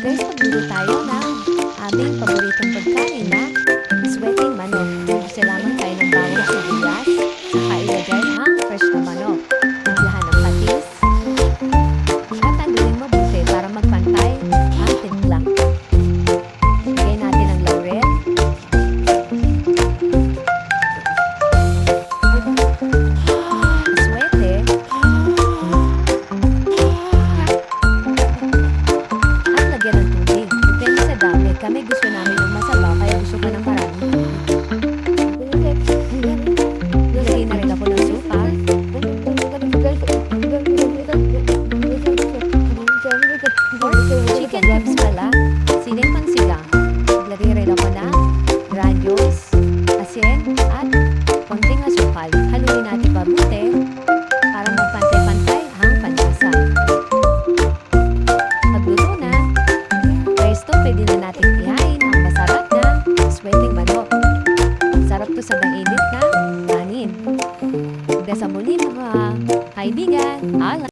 guys, magluluto tayo ng aming paboritong pagkain na sweating manok. Gusto lamang tayo ng bawang sibuyas, saka ilagay ang fresh na manok. Timplahan ng patis, at haluin mabuti para magpantay ang timpla. Lagyan natin ang laurel, aswete, at lagyan ng tubig. Depende sa dami. Kami gusto namin yung masabaw, kaya gusto ko ng maraming tubig. Lagyan na rin ako ng suka. Chicken tips pala. Siling pangsigang. Lagay rin ako ng granules, asin, at konting asukal. Haluin natin mabuti para magpantay-pantay ang panlasa. Pagluto na, presto, pwede na natin ihain ang masarap na sweating manok. Sarap to sa mainit na kanin. Hanggang sa muli mga kaibigan.